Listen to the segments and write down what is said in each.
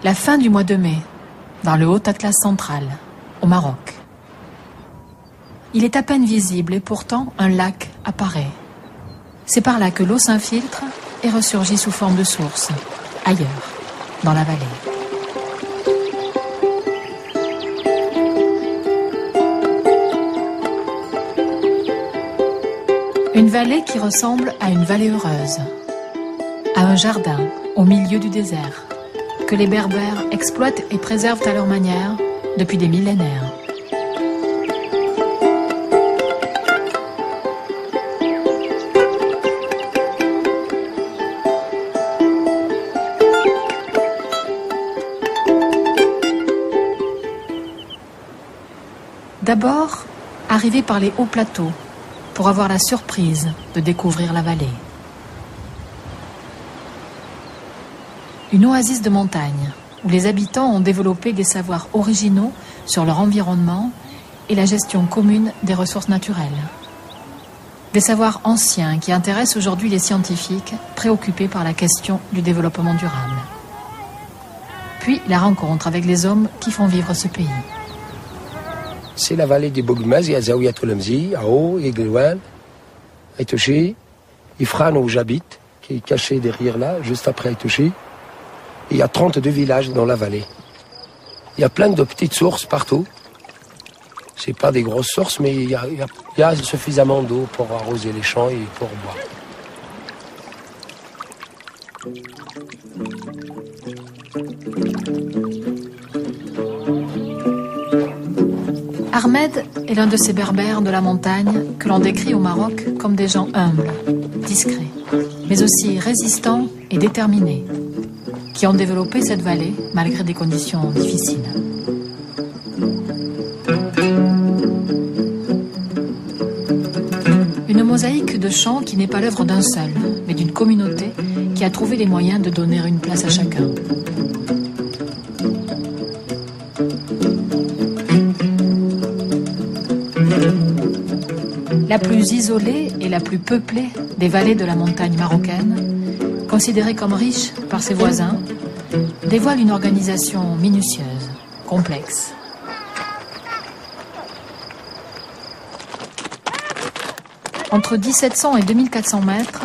La fin du mois de mai, dans le Haut-Atlas central, au Maroc. Il est à peine visible et pourtant un lac apparaît. C'est par là que l'eau s'infiltre et ressurgit sous forme de source, ailleurs, dans la vallée. Une vallée qui ressemble à une vallée heureuse, à un jardin au milieu du désert, que les Berbères exploitent et préservent à leur manière depuis des millénaires. D'abord, arriver par les hauts plateaux pour avoir la surprise de découvrir la vallée. Une oasis de montagne où les habitants ont développé des savoirs originaux sur leur environnement et la gestion commune des ressources naturelles. Des savoirs anciens qui intéressent aujourd'hui les scientifiques préoccupés par la question du développement durable. Puis la rencontre avec les hommes qui font vivre ce pays. C'est la vallée des Bougmaz, il y a Zaouia Toulemzi, Ao, Iglouan, Aitouchi, Ifran où j'habite, qui est caché derrière là, juste après Aitouchi. Il y a 32 villages dans la vallée. Il y a plein de petites sources partout. C'est pas des grosses sources, mais il y a suffisamment d'eau pour arroser les champs et pour boire. Ahmed est l'un de ces berbères de la montagne que l'on décrit au Maroc comme des gens humbles, discrets, mais aussi résistants et déterminés, qui ont développé cette vallée malgré des conditions difficiles. Une mosaïque de chants qui n'est pas l'œuvre d'un seul, mais d'une communauté qui a trouvé les moyens de donner une place à chacun. La plus isolée et la plus peuplée des vallées de la montagne marocaine, considérée comme riche par ses voisins, dévoile une organisation minutieuse, complexe. Entre 1700 et 2400 mètres,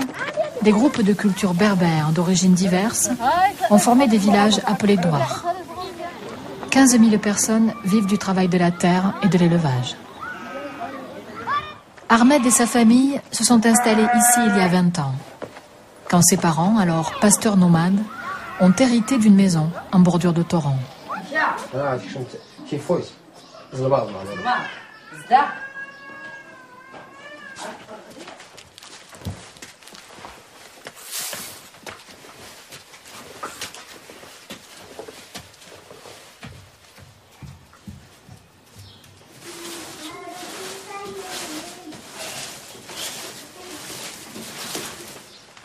des groupes de cultures berbères d'origines diverses ont formé des villages appelés douars. 15 000 personnes vivent du travail de la terre et de l'élevage. Ahmed et sa famille se sont installés ici il y a 20 ans, quand ses parents, alors pasteurs nomades, ont hérité d'une maison en bordure de torrent.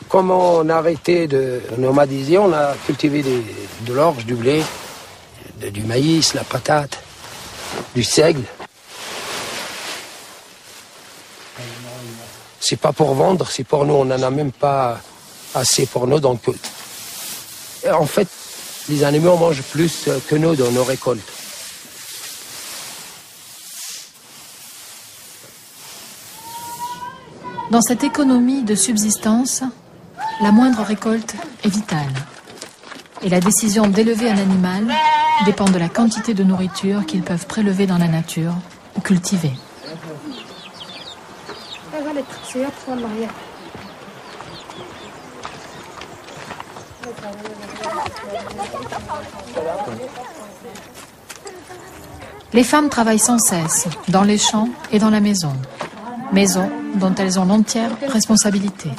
Comme on a arrêté de nomadiser, on a cultivé de l'orge, du blé, du maïs, la patate, du seigle. C'est pas pour vendre, c'est pour nous. On n'en a même pas assez pour nous. Donc, en fait, les animaux mangent plus que nous dans nos récoltes. Dans cette économie de subsistance, la moindre récolte est vitale. Et la décision d'élever un animal dépend de la quantité de nourriture qu'ils peuvent prélever dans la nature ou cultiver. Les femmes travaillent sans cesse dans les champs et dans la maison dont elles ont l'entière responsabilité.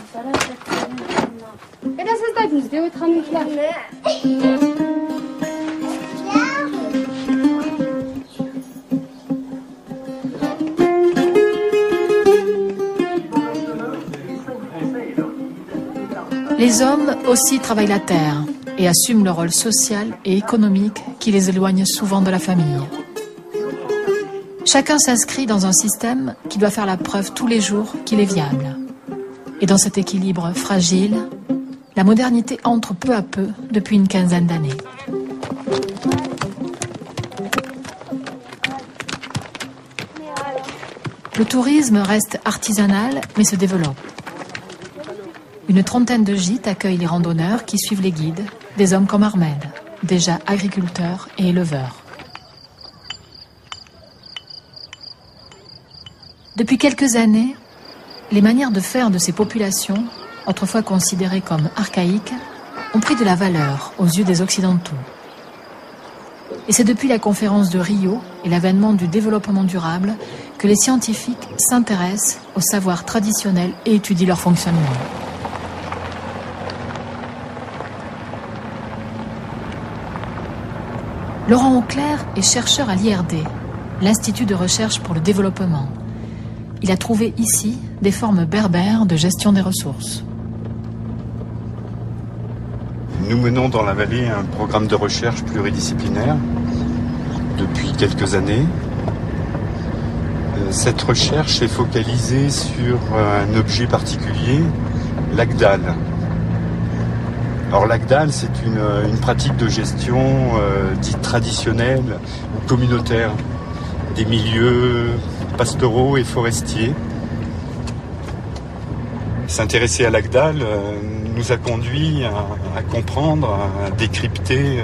Les hommes aussi travaillent la terre et assument le rôle social et économique qui les éloigne souvent de la famille. Chacun s'inscrit dans un système qui doit faire la preuve tous les jours qu'il est viable. Et dans cet équilibre fragile, la modernité entre peu à peu depuis une quinzaine d'années. Le tourisme reste artisanal mais se développe. Une trentaine de gîtes accueillent les randonneurs qui suivent les guides, des hommes comme Ahmed, déjà agriculteur et éleveur. Depuis quelques années, les manières de faire de ces populations, autrefois considérées comme archaïques, ont pris de la valeur aux yeux des Occidentaux. Et c'est depuis la conférence de Rio et l'avènement du développement durable que les scientifiques s'intéressent aux savoirs traditionnels et étudient leur fonctionnement. Laurent Auclair est chercheur à l'IRD, l'Institut de recherche pour le développement. Il a trouvé ici des formes berbères de gestion des ressources. Nous menons dans la vallée un programme de recherche pluridisciplinaire depuis quelques années. Cette recherche est focalisée sur un objet particulier, l'Agdal. Alors l'Agdal, c'est une pratique de gestion dite traditionnelle ou communautaire des milieux pastoraux et forestiers. S'intéresser à l'Agdal nous a conduit à comprendre, à décrypter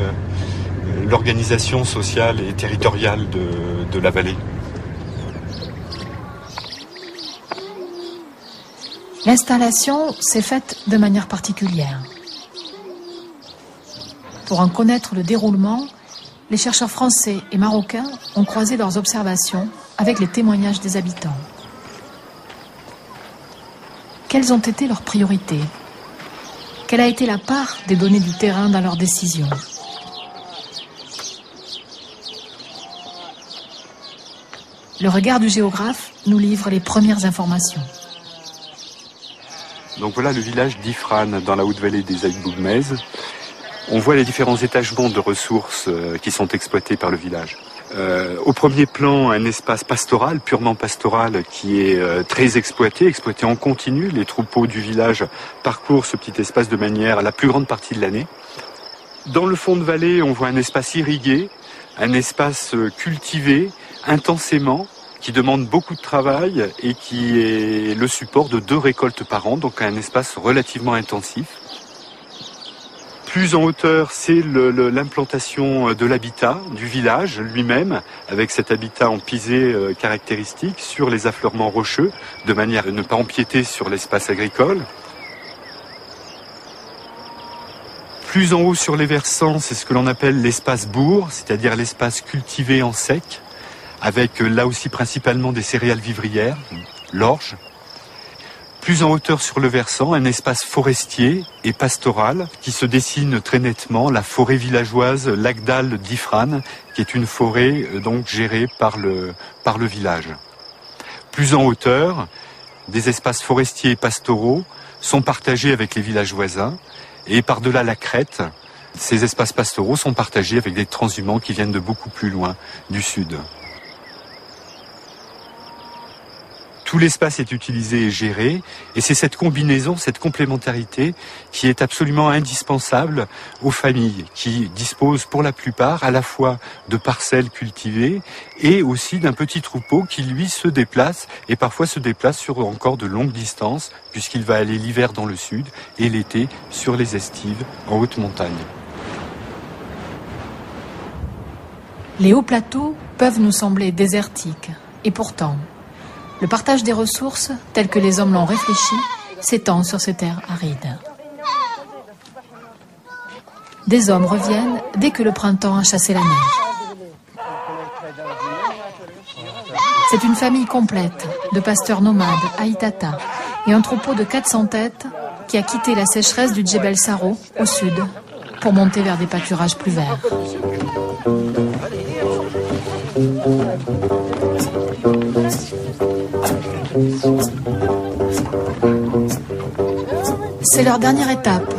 l'organisation sociale et territoriale de la vallée. L'installation s'est faite de manière particulière. Pour en connaître le déroulement, les chercheurs français et marocains ont croisé leurs observations avec les témoignages des habitants. Quelles ont été leurs priorités? Quelle a été la part des données du terrain dans leurs décisions? Le regard du géographe nous livre les premières informations. Donc voilà le village d'Ifran dans la haute vallée des Aïd Bougmez. On voit les différents étagements de ressources qui sont exploités par le village. Au premier plan, un espace pastoral, purement pastoral, qui est très exploité en continu. Les troupeaux du village parcourent ce petit espace de manière la plus grande partie de l'année. Dans le fond de vallée, on voit un espace irrigué, un espace cultivé intensément, qui demande beaucoup de travail et qui est le support de 2 récoltes par an, donc un espace relativement intensif. Plus en hauteur, c'est l'implantation de l'habitat du village lui-même, avec cet habitat en pisé caractéristique sur les affleurements rocheux, de manière à ne pas empiéter sur l'espace agricole. Plus en haut sur les versants, c'est ce que l'on appelle l'espace bourg, c'est-à-dire l'espace cultivé en sec, avec là aussi principalement des céréales vivrières, l'orge. Plus en hauteur sur le versant, un espace forestier et pastoral qui se dessine très nettement, la forêt villageoise l'Agdal d'Ifran, qui est une forêt donc gérée par le village. Plus en hauteur, des espaces forestiers et pastoraux sont partagés avec les villages voisins et par-delà la crête, ces espaces pastoraux sont partagés avec des transhumants qui viennent de beaucoup plus loin, du sud. Tout l'espace est utilisé et géré, et c'est cette combinaison, cette complémentarité qui est absolument indispensable aux familles qui disposent pour la plupart à la fois de parcelles cultivées et aussi d'un petit troupeau qui lui se déplace et parfois se déplace sur encore de longues distances puisqu'il va aller l'hiver dans le sud et l'été sur les estives en haute montagne. Les hauts plateaux peuvent nous sembler désertiques, et pourtant, le partage des ressources, tel que les hommes l'ont réfléchi, s'étend sur ces terres arides. Des hommes reviennent dès que le printemps a chassé la neige. C'est une famille complète de pasteurs nomades Aïtata et un troupeau de 400 têtes qui a quitté la sécheresse du Djebel Saro au sud pour monter vers des pâturages plus verts. C'est leur dernière étape,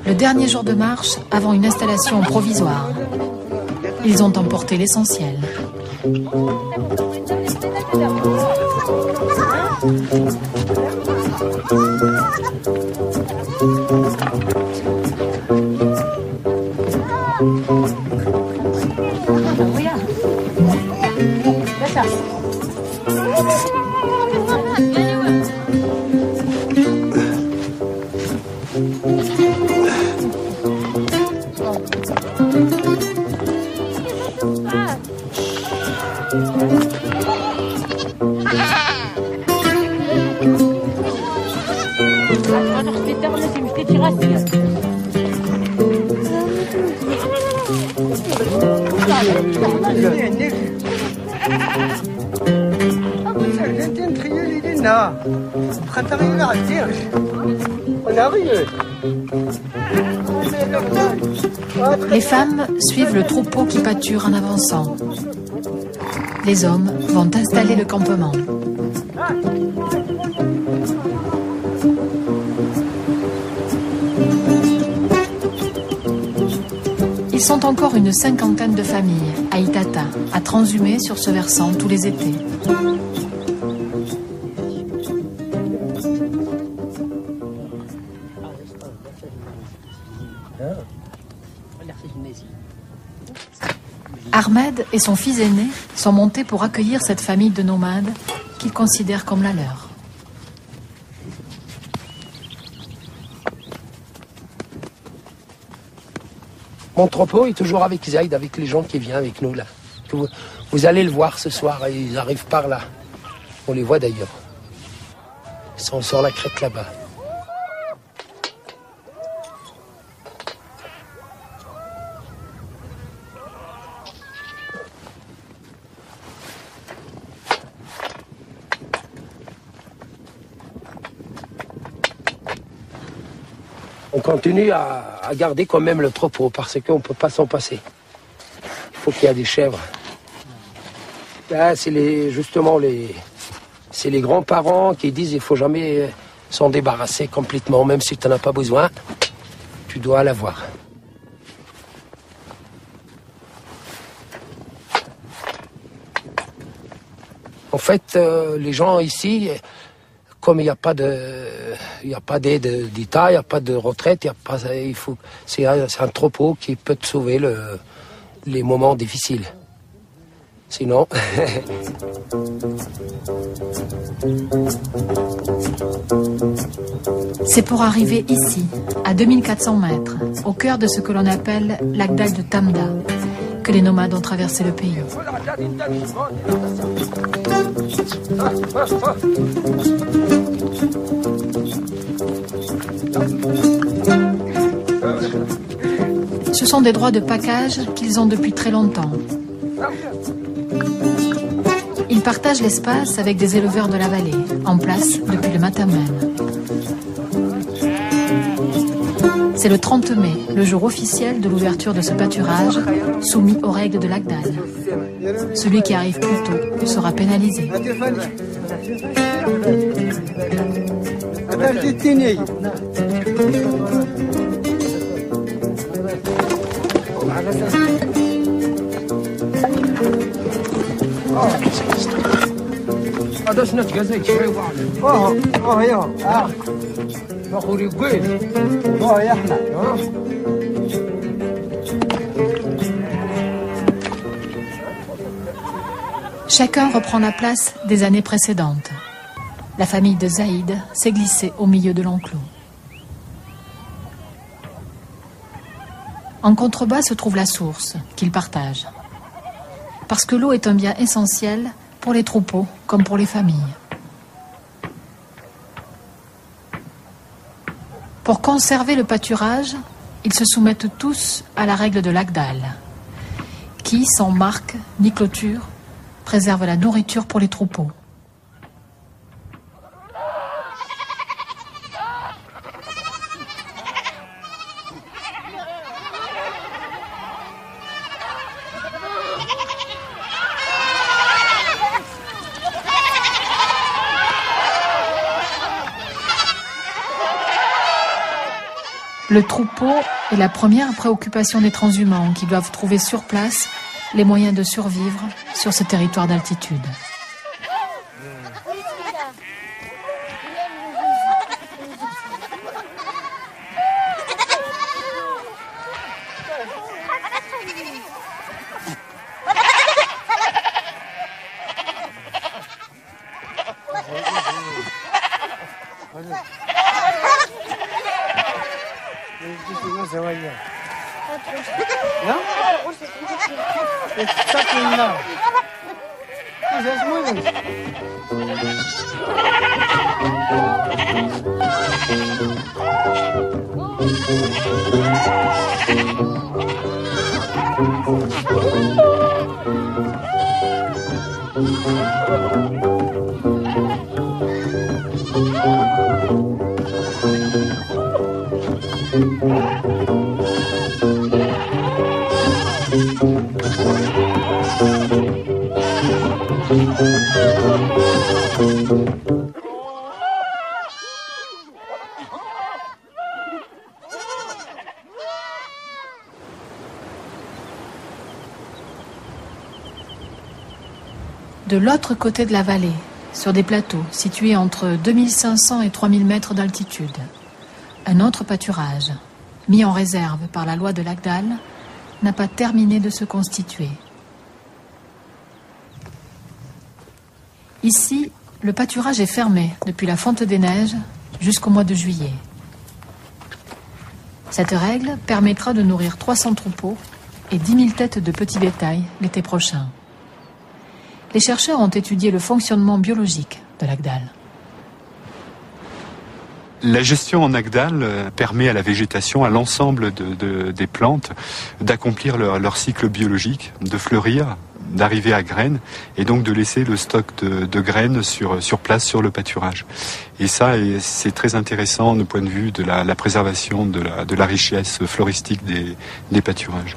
le dernier jour de marche avant une installation provisoire. Ils ont emporté l'essentiel. Les femmes suivent le troupeau qui pâture en avançant. Les hommes vont installer le campement. Ils sont encore une cinquantaine de familles à Itata, à transhumer sur ce versant tous les étés. Ahmed et son fils aîné sont montés pour accueillir cette famille de nomades qu'ils considèrent comme la leur. Mon troupeau est toujours avec Zaïd, avec les gens qui viennent avec nous là. Vous allez le voir ce soir, ils arrivent par là. On les voit d'ailleurs. Ils sont sur la crête là-bas. On continue à garder quand même le troupeau parce qu'on ne peut pas s'en passer. Il faut qu'il y ait des chèvres. Là, c'est justement les grands-parents qui disent qu'il ne faut jamais s'en débarrasser complètement. Même si tu n'en as pas besoin, tu dois l'avoir. En fait, les gens ici... Comme il n'y a pas d'aide d'État, il n'y a pas de retraite, c'est un troupeau qui peut te sauver les moments difficiles. Sinon... C'est pour arriver ici, à 2400 mètres, au cœur de ce que l'on appelle l'Agdal de Tamda, que les nomades ont traversé le pays. Ce sont des droits de pacage qu'ils ont depuis très longtemps. Ils partagent l'espace avec des éleveurs de la vallée, en place depuis le matin même. C'est le 30 mai, le jour officiel de l'ouverture de ce pâturage, soumis aux règles de l'Agdal. Celui qui arrive plus tôt sera pénalisé. Chacun reprend la place des années précédentes. La famille de Zaïd s'est glissée au milieu de l'enclos. En contrebas se trouve la source qu'ils partagent. Parce que l'eau est un bien essentiel pour les troupeaux comme pour les familles. Pour conserver le pâturage, ils se soumettent tous à la règle de l'Agdal, qui, sans marque ni clôture, préserve la nourriture pour les troupeaux. Le troupeau est la première préoccupation des transhumants qui doivent trouver sur place les moyens de survivre sur ce territoire d'altitude. De l'autre côté de la vallée, sur des plateaux situés entre 2500 et 3000 mètres d'altitude, un autre pâturage, mis en réserve par la loi de l'Agdal, n'a pas terminé de se constituer. Ici, le pâturage est fermé depuis la fonte des neiges jusqu'au mois de juillet. Cette règle permettra de nourrir 300 troupeaux et 10 000 têtes de petits bétail l'été prochain. Les chercheurs ont étudié le fonctionnement biologique de l'Agdal. La gestion en Agdal permet à la végétation, à l'ensemble des plantes, d'accomplir leur cycle biologique, de fleurir, d'arriver à graines, et donc de laisser le stock de graines sur place, sur le pâturage. Et ça, c'est très intéressant du point de vue de la préservation de la richesse floristique des pâturages.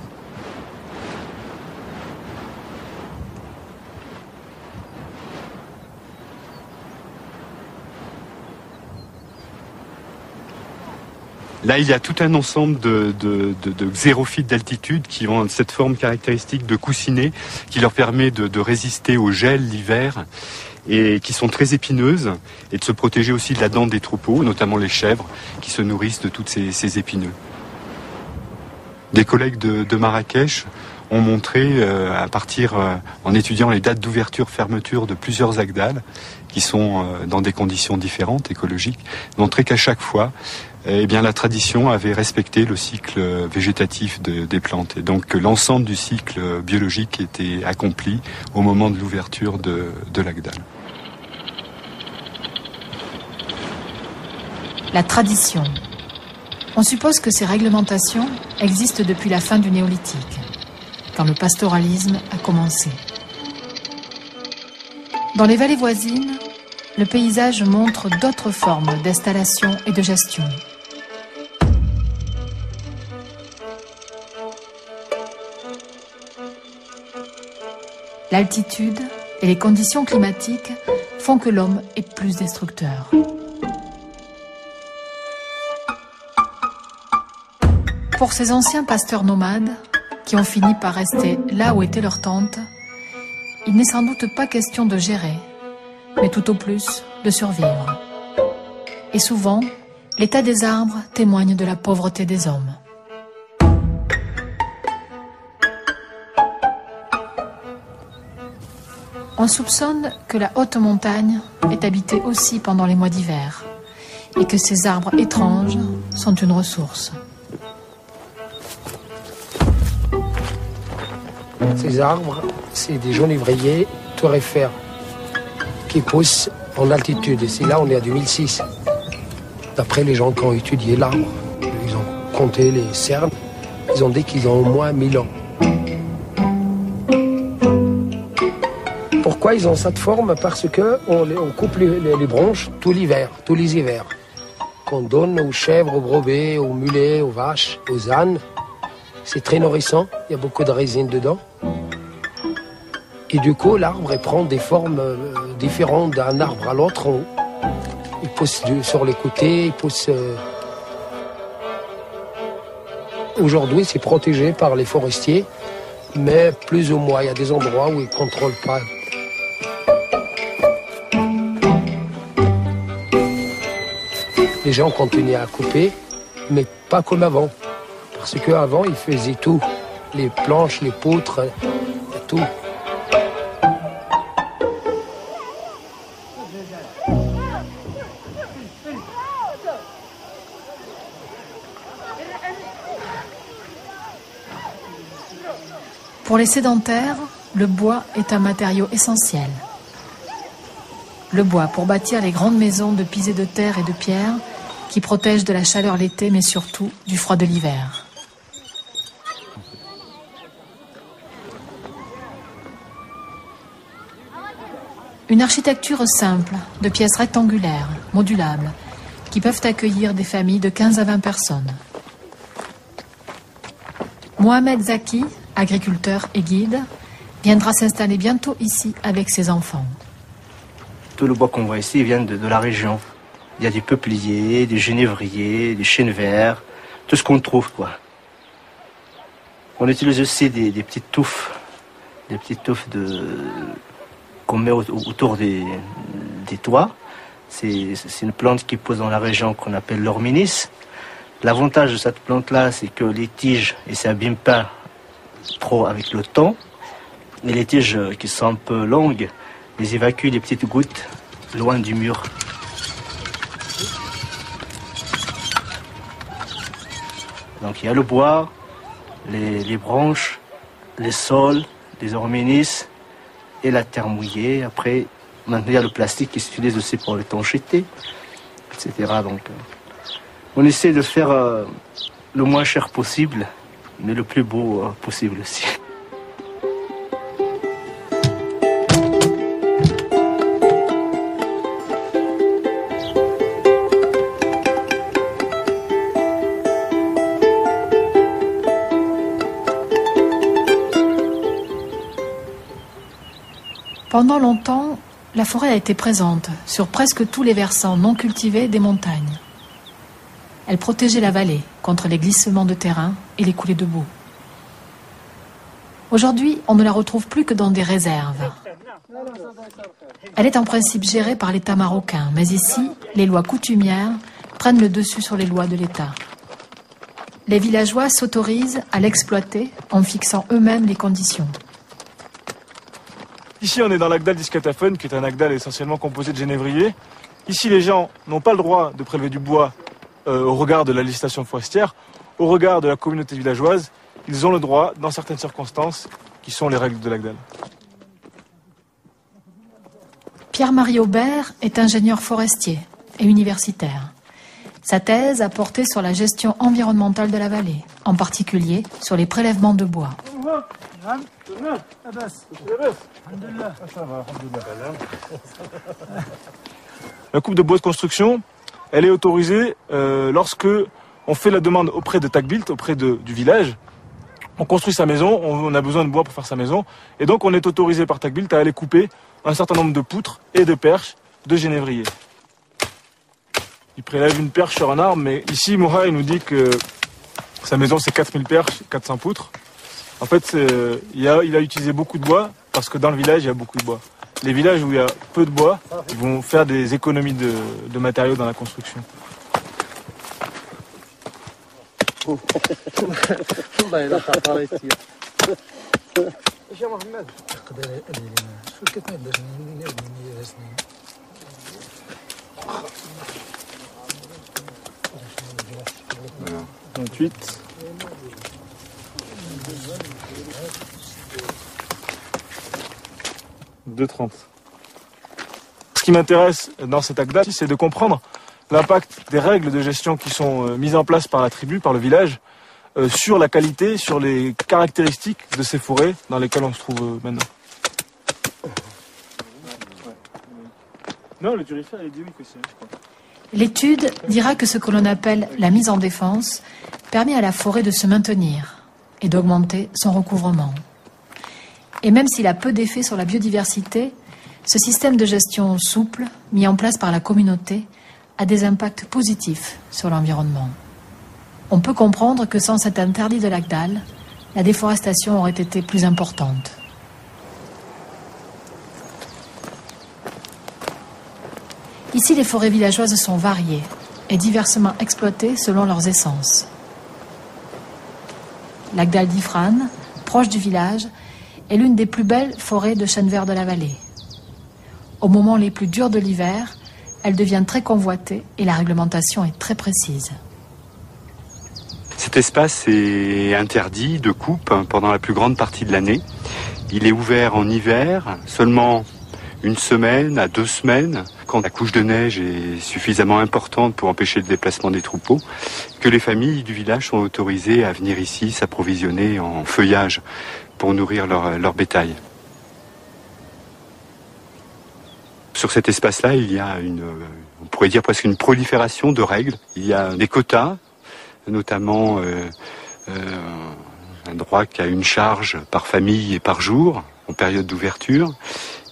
Là, il y a tout un ensemble de xérophytes d'altitude qui ont cette forme caractéristique de coussinet qui leur permet de résister au gel l'hiver et qui sont très épineuses et de se protéger aussi de la dent des troupeaux, notamment les chèvres qui se nourrissent de toutes ces épineux. Des collègues de Marrakech ont montré, en étudiant les dates d'ouverture-fermeture de plusieurs Agdal, qui sont dans des conditions différentes, écologiques, montré qu'à chaque fois, la tradition avait respecté le cycle végétatif des plantes. Et donc l'ensemble du cycle biologique était accompli au moment de l'ouverture de l'Agdal. La tradition. On suppose que ces réglementations existent depuis la fin du néolithique, quand le pastoralisme a commencé. Dans les vallées voisines, le paysage montre d'autres formes d'installation et de gestion. L'altitude et les conditions climatiques font que l'homme est plus destructeur. Pour ces anciens pasteurs nomades, qui ont fini par rester là où était leur tente, il n'est sans doute pas question de gérer, mais tout au plus de survivre. Et souvent, l'état des arbres témoigne de la pauvreté des hommes. On soupçonne que la haute montagne est habitée aussi pendant les mois d'hiver et que ces arbres étranges sont une ressource. Ces arbres, c'est des genévriers torréfères qui poussent en altitude. Et c'est là, on est à 2006. D'après les gens qui ont étudié l'arbre, ils ont compté les cernes, ils ont dit qu'ils ont au moins 1000 ans. Pourquoi ils ont cette forme? Parce qu'on coupe les branches tous les hivers. Qu'on donne aux chèvres, aux brebis, aux mulets, aux vaches, aux ânes. C'est très nourrissant, il y a beaucoup de résine dedans. Et du coup, l'arbre prend des formes différentes d'un arbre à l'autre. Il pousse sur les côtés, il pousse... Aujourd'hui, c'est protégé par les forestiers, mais plus ou moins, il y a des endroits où ils ne contrôlent pas. Les gens continuent à couper, mais pas comme avant. Parce qu'avant, ils faisaient tout. Les planches, les poutres, tout. Pour les sédentaires, le bois est un matériau essentiel. Le bois pour bâtir les grandes maisons de pisés de terre et de pierre qui protègent de la chaleur l'été mais surtout du froid de l'hiver. Une architecture simple, de pièces rectangulaires, modulables, qui peuvent accueillir des familles de 15 à 20 personnes. Mohamed Zaki, agriculteur et guide, viendra s'installer bientôt ici avec ses enfants. Tout le bois qu'on voit ici vient de la région. Il y a des peupliers, des genévriers, des chênes verts, tout ce qu'on trouve, quoi. On utilise aussi des petites touffes qu'on met autour des toits. C'est une plante qui pousse dans la région qu'on appelle l'orminis. L'avantage de cette plante-là, c'est que les tiges ne s'abîment pas trop avec le temps. Et les tiges qui sont un peu longues, les évacuent les petites gouttes loin du mur. Donc il y a le bois, les branches, les sols, les orminis et la terre mouillée. Après, maintenant il y a le plastique qui s'utilise aussi pour l'étanchéité, etc. Donc on essaie de faire le moins cher possible, mais le plus beau possible aussi. Pendant longtemps, la forêt a été présente sur presque tous les versants non cultivés des montagnes. Elle protégeait la vallée contre les glissements de terrain et les coulées de boue. Aujourd'hui, on ne la retrouve plus que dans des réserves. Elle est en principe gérée par l'État marocain, mais ici, les lois coutumières prennent le dessus sur les lois de l'État. Les villageois s'autorisent à l'exploiter en fixant eux-mêmes les conditions. Ici, on est dans l'Agdal d'Iskatafon, qui est un Agdal essentiellement composé de genévriers. Ici, les gens n'ont pas le droit de prélever du bois au regard de la législation forestière, au regard de la communauté villageoise. Ils ont le droit, dans certaines circonstances, qui sont les règles de l'Agdal. Pierre-Marie Aubert est ingénieur forestier et universitaire. Sa thèse a porté sur la gestion environnementale de la vallée, en particulier sur les prélèvements de bois. La coupe de bois de construction, elle est autorisée lorsque on fait la demande auprès de Takbilt, auprès du village. On construit sa maison, on a besoin de bois pour faire sa maison, et donc on est autorisé par Takbilt à aller couper un certain nombre de poutres et de perches de genévrier. Il prélève une perche sur un arbre, mais ici Moura il nous dit que sa maison c'est 4000 perches, 400 poutres. En fait, il a utilisé beaucoup de bois parce que dans le village, il y a beaucoup de bois. Les villages où il y a peu de bois, ils vont faire des économies de matériaux dans la construction. Voilà. 28. Ce qui m'intéresse dans cet Agdal, c'est de comprendre l'impact des règles de gestion qui sont mises en place par la tribu, par le village, sur la qualité, sur les caractéristiques de ces forêts dans lesquelles on se trouve maintenant. Non, le turifère, il dit oui que c'est, je crois. L'étude dira que ce que l'on appelle la mise en défense permet à la forêt de se maintenir et d'augmenter son recouvrement. Et même s'il a peu d'effet sur la biodiversité, ce système de gestion souple, mis en place par la communauté, a des impacts positifs sur l'environnement. On peut comprendre que sans cet interdit de l'Agdal, la déforestation aurait été plus importante. Ici, les forêts villageoises sont variées et diversement exploitées selon leurs essences. L'Agdal d'Ifran, proche du village, est l'une des plus belles forêts de chênes verts de la vallée. Au moment les plus durs de l'hiver, elle devient très convoitée et la réglementation est très précise. Cet espace est interdit de coupe pendant la plus grande partie de l'année. Il est ouvert en hiver, seulement 1 semaine à 2 semaines, quand la couche de neige est suffisamment importante pour empêcher le déplacement des troupeaux, que les familles du village sont autorisées à venir ici s'approvisionner en feuillage pour nourrir leur bétail. Sur cet espace-là, il y a on pourrait dire presque une prolifération de règles. Il y a des quotas, notamment un droit qui a une charge par famille et par jour en période d'ouverture.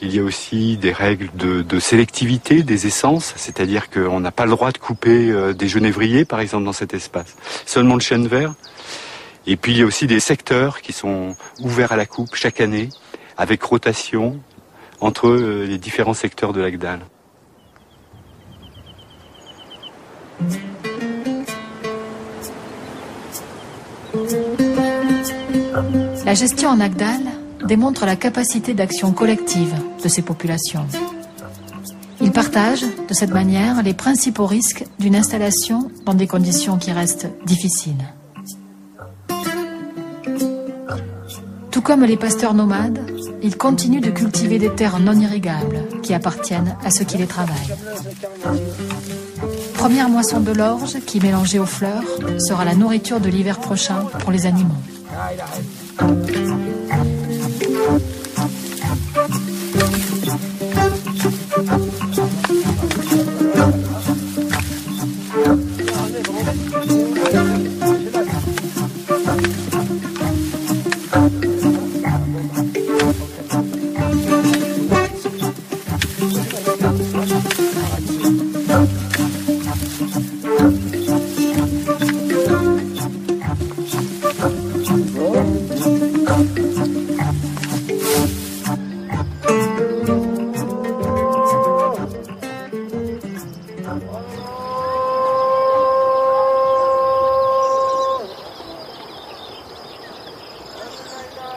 Il y a aussi des règles de sélectivité des essences, c'est-à-dire qu'on n'a pas le droit de couper des genévriers, par exemple, dans cet espace. Seulement le chêne vert. Et puis il y a aussi des secteurs qui sont ouverts à la coupe chaque année, avec rotation entre les différents secteurs de l'Agdal. La gestion en Agdal démontre la capacité d'action collective de ces populations. Ils partagent, de cette manière, les principaux risques d'une installation dans des conditions qui restent difficiles. Tout comme les pasteurs nomades, ils continuent de cultiver des terres non irrigables qui appartiennent à ceux qui les travaillent. Première moisson de l'orge qui, mélangée aux fleurs, sera la nourriture de l'hiver prochain pour les animaux.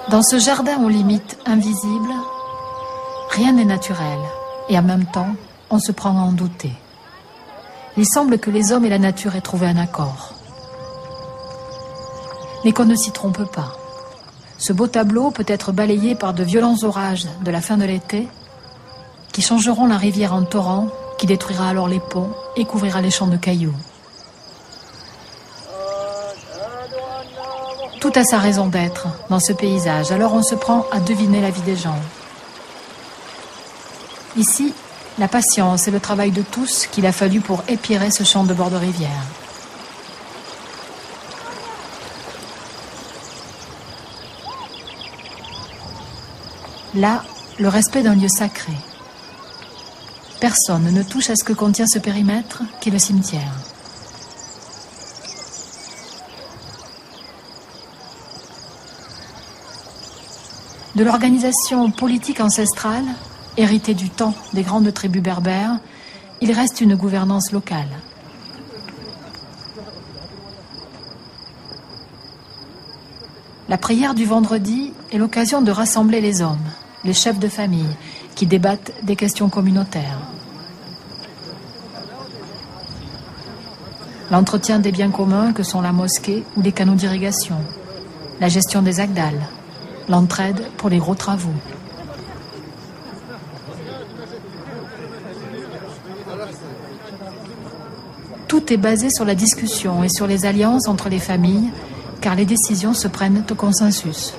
Dans ce jardin aux limites invisibles, rien n'est naturel et en même temps, on se prend à en douter. Il semble que les hommes et la nature aient trouvé un accord. Mais qu'on ne s'y trompe pas. Ce beau tableau peut être balayé par de violents orages de la fin de l'été qui changeront la rivière en torrent, qui détruira alors les ponts et couvrira les champs de cailloux. Tout a sa raison d'être dans ce paysage, alors on se prend à deviner la vie des gens. Ici, la patience et le travail de tous qu'il a fallu pour épirer ce champ de bord de rivière. Là, le respect d'un lieu sacré. Personne ne touche à ce que contient ce périmètre, qui est le cimetière. De l'organisation politique ancestrale, héritée du temps des grandes tribus berbères, il reste une gouvernance locale. La prière du vendredi est l'occasion de rassembler les hommes, les chefs de famille, qui débattent des questions communautaires. L'entretien des biens communs que sont la mosquée ou les canaux d'irrigation, la gestion des agdals, l'entraide pour les gros travaux. Tout est basé sur la discussion et sur les alliances entre les familles, car les décisions se prennent au consensus.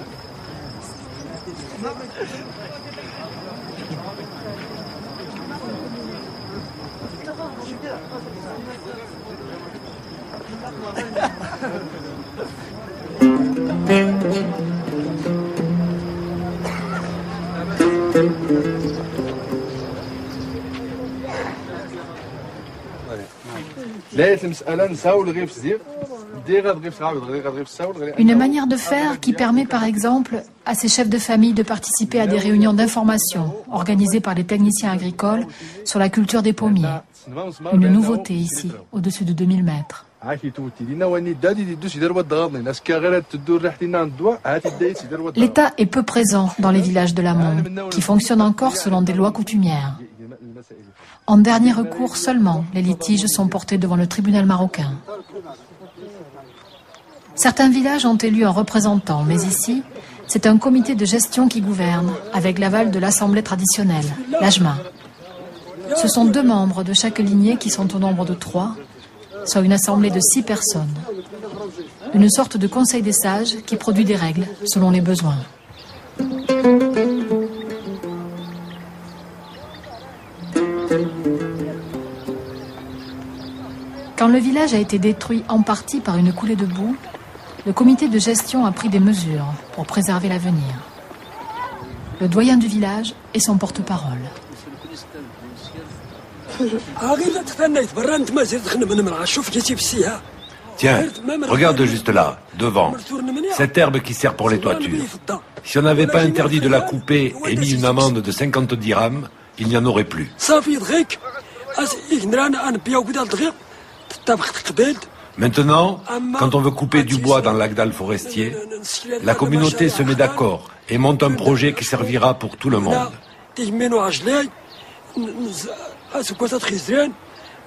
Une manière de faire qui permet par exemple à ces chefs de famille de participer à des réunions d'information organisées par les techniciens agricoles sur la culture des pommiers. Une nouveauté ici, au-dessus de 2000 mètres. L'État est peu présent dans les villages de l'amont, qui fonctionnent encore selon des lois coutumières. En dernier recours seulement, les litiges sont portés devant le tribunal marocain. Certains villages ont élu un représentant, mais ici, c'est un comité de gestion qui gouverne, avec l'aval de l'assemblée traditionnelle, l'Ajma. Ce sont 2 membres de chaque lignée qui sont au nombre de 3, soit une assemblée de 6 personnes. Une sorte de conseil des sages qui produit des règles selon les besoins. Quand le village a été détruit en partie par une coulée de boue, le comité de gestion a pris des mesures pour préserver l'avenir. Le doyen du village est son porte-parole. Tiens, regarde juste là, devant, cette herbe qui sert pour les toitures. Si on n'avait pas interdit de la couper et mis une amende de 50 dirhams, il n'y en aurait plus. Maintenant, quand on veut couper du bois dans l'Agdal forestier, la communauté se met d'accord et monte un projet qui servira pour tout le monde.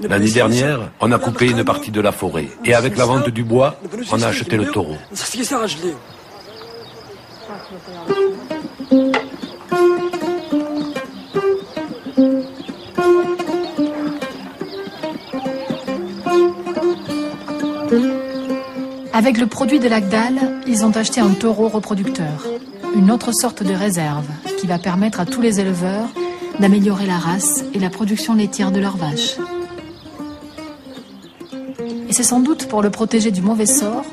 L'année dernière, on a coupé une partie de la forêt et avec la vente du bois, on a acheté le taureau. Avec le produit de l'Agdal, ils ont acheté un taureau reproducteur, une autre sorte de réserve qui va permettre à tous les éleveurs d'améliorer la race et la production laitière de leurs vaches. Et c'est sans doute pour le protéger du mauvais sort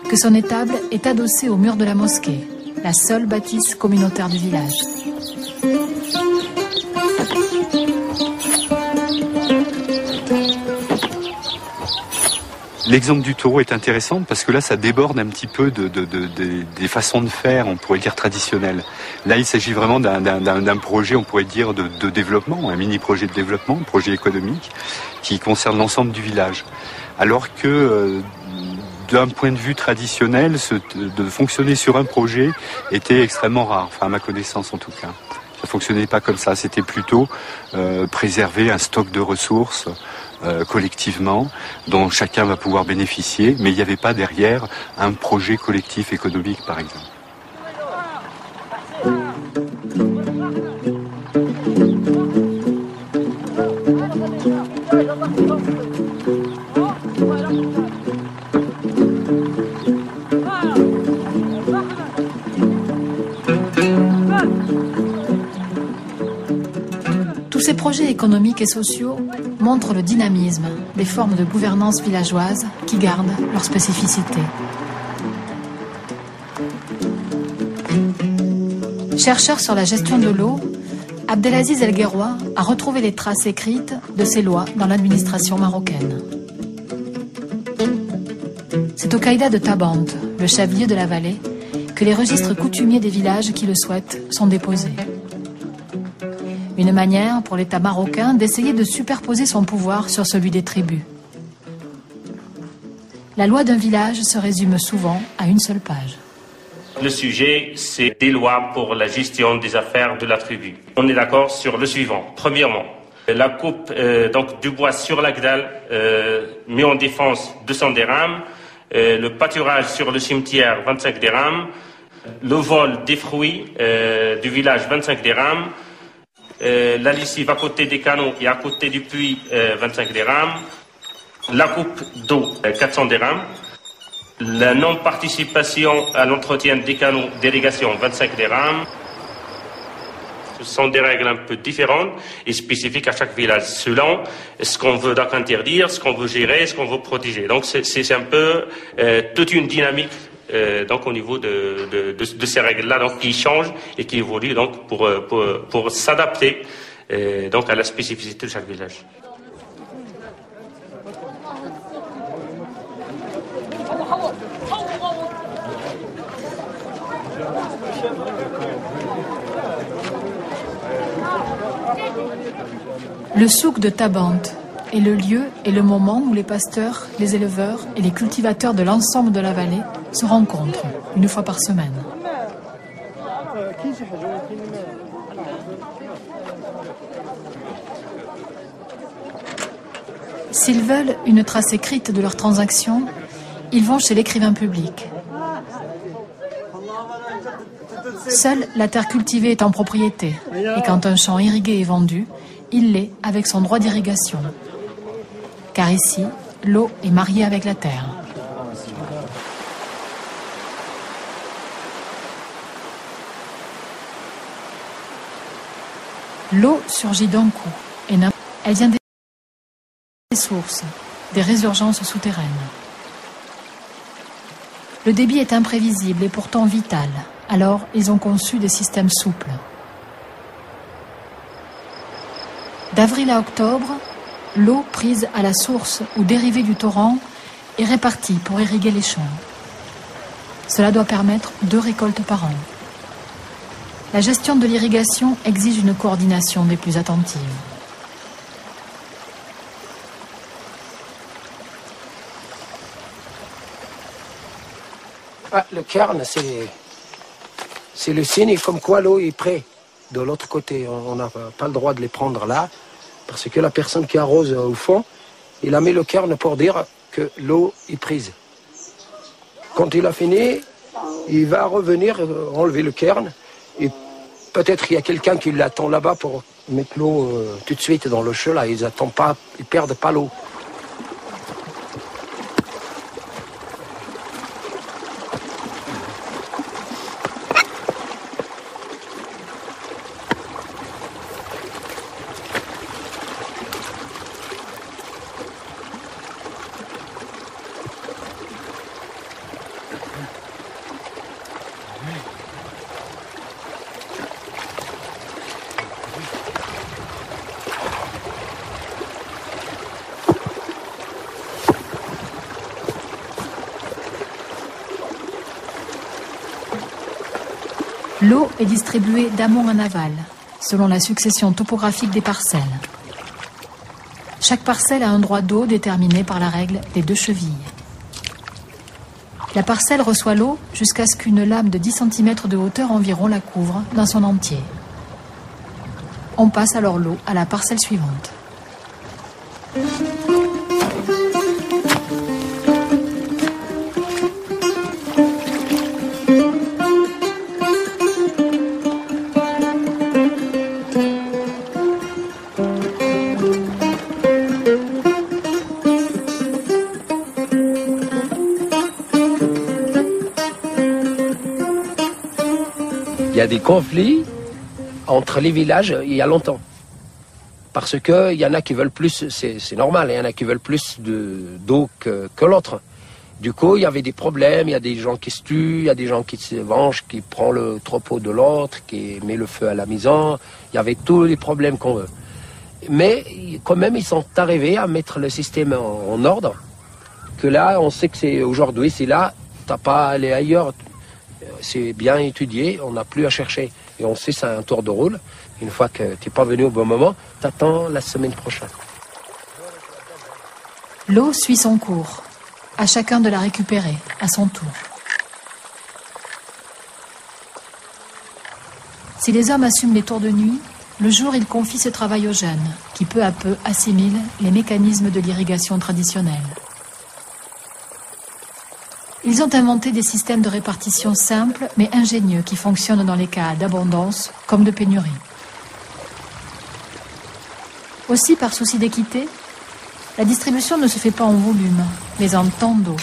que son étable est adossée au mur de la mosquée, la seule bâtisse communautaire du village. L'exemple du taureau est intéressant parce que là, ça déborde un petit peu des façons de faire, on pourrait dire traditionnelles. Là, il s'agit vraiment d'un projet, on pourrait dire, de développement, un mini-projet de développement, un projet économique qui concerne l'ensemble du village. Alors que d'un point de vue traditionnel, de fonctionner sur un projet était extrêmement rare, enfin à ma connaissance en tout cas. Ça fonctionnait pas comme ça, c'était plutôt préserver un stock de ressources collectivement, dont chacun va pouvoir bénéficier, mais il n'y avait pas derrière un projet collectif économique, par exemple. Ces projets économiques et sociaux montrent le dynamisme des formes de gouvernance villageoise qui gardent leur spécificité. Chercheur sur la gestion de l'eau, Abdelaziz El Guerroua a retrouvé les traces écrites de ces lois dans l'administration marocaine. C'est au caïda de Tabant, le chef-lieu de la vallée, que les registres coutumiers des villages qui le souhaitent sont déposés. Une manière pour l'État marocain d'essayer de superposer son pouvoir sur celui des tribus. La loi d'un village se résume souvent à une seule page. Le sujet, c'est des lois pour la gestion des affaires de la tribu. On est d'accord sur le suivant. Premièrement, la coupe donc du bois sur l'Agdal met en défense 200 dirhams, le pâturage sur le cimetière 25 dirhams, le vol des fruits du village 25 dirhams, la lessive à côté des canaux et à côté du puits 25 dirhams, la coupe d'eau 400 dirhams, la non-participation à l'entretien des canaux délégation 25 dirhams. Ce sont des règles un peu différentes et spécifiques à chaque village selon ce qu'on veut donc interdire, ce qu'on veut gérer, ce qu'on veut protéger. Donc c'est un peu toute une dynamique donc au niveau de ces règles-là, donc qui changent et qui évoluent donc pour s'adapter donc à la spécificité de chaque village. Le souk de Tabant est le lieu et le moment où les pasteurs, les éleveurs et les cultivateurs de l'ensemble de la vallée se rencontrent une fois par semaine. S'ils veulent une trace écrite de leurs transactions, Ils vont chez l'écrivain public. Seule la terre cultivée est en propriété. Et quand un champ irrigué est vendu, il l'est avec son droit d'irrigation. Car ici, l'eau est mariée avec la terre. L'eau surgit d'un coup. Et elle vient des sources, des résurgences souterraines. Le débit est imprévisible et pourtant vital. Alors, ils ont conçu des systèmes souples. D'avril à octobre, l'eau prise à la source ou dérivée du torrent est répartie pour irriguer les champs. Cela doit permettre 2 récoltes par an. La gestion de l'irrigation exige une coordination des plus attentives. Le cairn, c'est le signe comme quoi l'eau est prête de l'autre côté. On n'a pas le droit de les prendre là, parce que la personne qui arrose au fond, il a mis le cairn pour dire que l'eau est prise. Quand il a fini, il va revenir enlever le cairn, et peut-être qu'il y a quelqu'un qui l'attend là-bas pour mettre l'eau tout de suite dans le cheu, là. Ils attendent pas, ils perdent pas l'eau. L'eau est distribuée d'amont en aval, selon la succession topographique des parcelles. Chaque parcelle a un droit d'eau déterminé par la règle des 2 chevilles. La parcelle reçoit l'eau jusqu'à ce qu'une lame de 10 cm de hauteur environ la couvre dans son entier. On passe alors l'eau à la parcelle suivante. Il y a des conflits entre les villages il y a longtemps. Parce qu'il y en a qui veulent plus, c'est normal, il y en a qui veulent plus d'eau que l'autre. Du coup, il y avait des problèmes, il y a des gens qui se tuent, il y a des gens qui se vengent, qui prennent le troupeau de l'autre, qui met le feu à la maison. Il y avait tous les problèmes qu'on veut. Mais quand même, ils sont arrivés à mettre le système en ordre. Que là, on sait que c'est aujourd'hui, c'est là, t'as pas à aller ailleurs. C'est bien étudié, on n'a plus à chercher. Et on sait que c'est un tour de rôle. Une fois que tu n'es pas venu au bon moment, t'attends la semaine prochaine. L'eau suit son cours. À chacun de la récupérer, à son tour. Si les hommes assument les tours de nuit, le jour, ils confient ce travail aux jeunes, qui peu à peu assimilent les mécanismes de l'irrigation traditionnelle. Ils ont inventé des systèmes de répartition simples mais ingénieux qui fonctionnent dans les cas d'abondance comme de pénurie. Aussi, par souci d'équité, la distribution ne se fait pas en volume, mais en temps d'eau.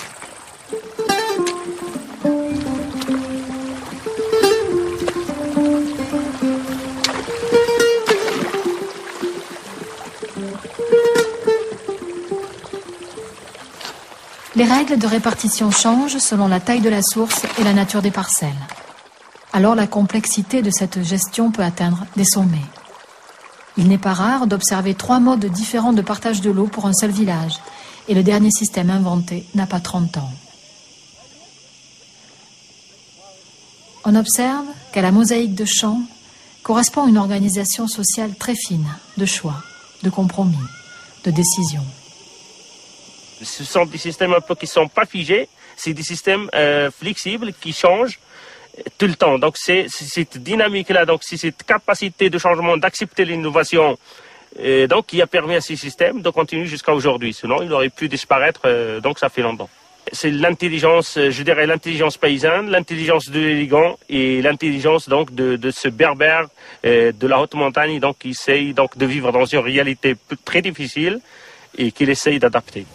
Les règles de répartition changent selon la taille de la source et la nature des parcelles. Alors la complexité de cette gestion peut atteindre des sommets. Il n'est pas rare d'observer 3 modes différents de partage de l'eau pour un seul village, et le dernier système inventé n'a pas 30 ans. On observe qu'à la mosaïque de champs correspond une organisation sociale très fine, de choix, de compromis, de décisions. Ce sont des systèmes un peu qui ne sont pas figés, c'est des systèmes flexibles qui changent tout le temps. Donc c'est cette dynamique-là, donc c'est cette capacité de changement, d'accepter l'innovation, donc qui a permis à ces systèmes de continuer jusqu'à aujourd'hui. Sinon, il aurait pu disparaître, donc ça fait longtemps. c'est l'intelligence, je dirais l'intelligence paysanne, l'intelligence de l'élégant et l'intelligence donc de ce berbère de la haute montagne donc qui essaye donc de vivre dans une réalité très difficile et qu'il essaye d'adapter.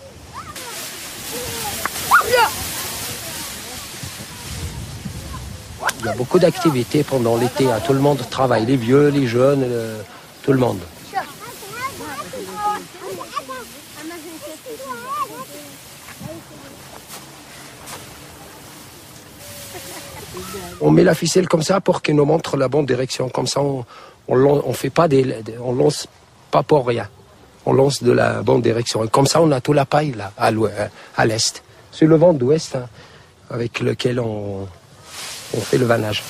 Il y a beaucoup d'activités pendant l'été. Tout le monde travaille, les vieux, les jeunes, tout le monde. On met la ficelle comme ça pour qu'elle nous montre la bonne direction. Comme ça, on fait pas on lance pas pour rien. On lance de la bonne direction. Et comme ça, on a tout la paille là, à l'est. C'est le vent d'ouest hein, avec lequel on fait le vannage.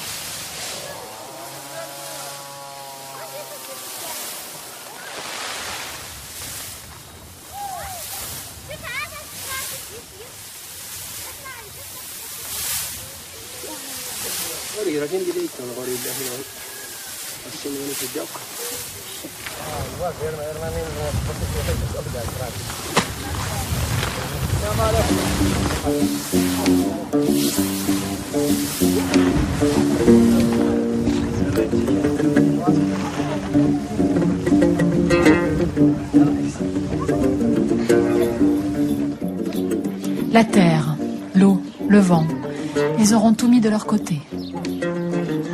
La terre, l'eau, le vent, ils auront tout mis de leur côté.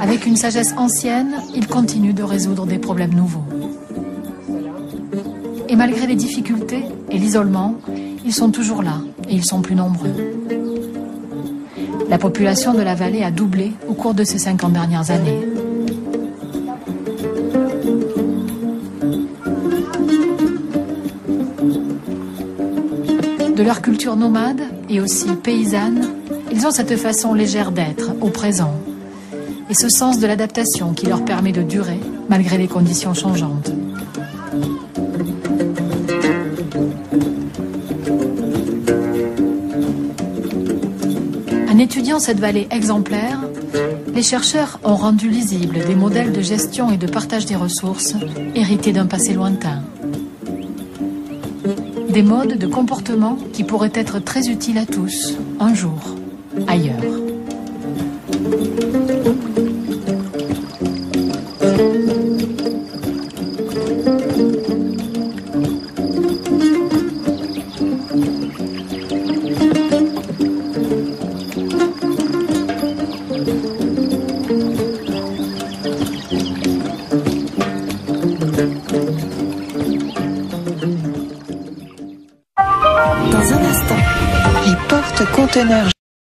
Avec une sagesse ancienne, ils continuent de résoudre des problèmes nouveaux. Et malgré les difficultés et l'isolement, ils sont toujours là et ils sont plus nombreux. La population de la vallée a doublé au cours de ces 50 dernières années. De leur culture nomade et aussi paysanne, ils ont cette façon légère d'être au présent et ce sens de l'adaptation qui leur permet de durer malgré les conditions changeantes. En étudiant cette vallée exemplaire, les chercheurs ont rendu lisibles des modèles de gestion et de partage des ressources hérités d'un passé lointain. Des modes de comportement qui pourraient être très utiles à tous, un jour, ailleurs. Dans un instant, les porte-conteneurs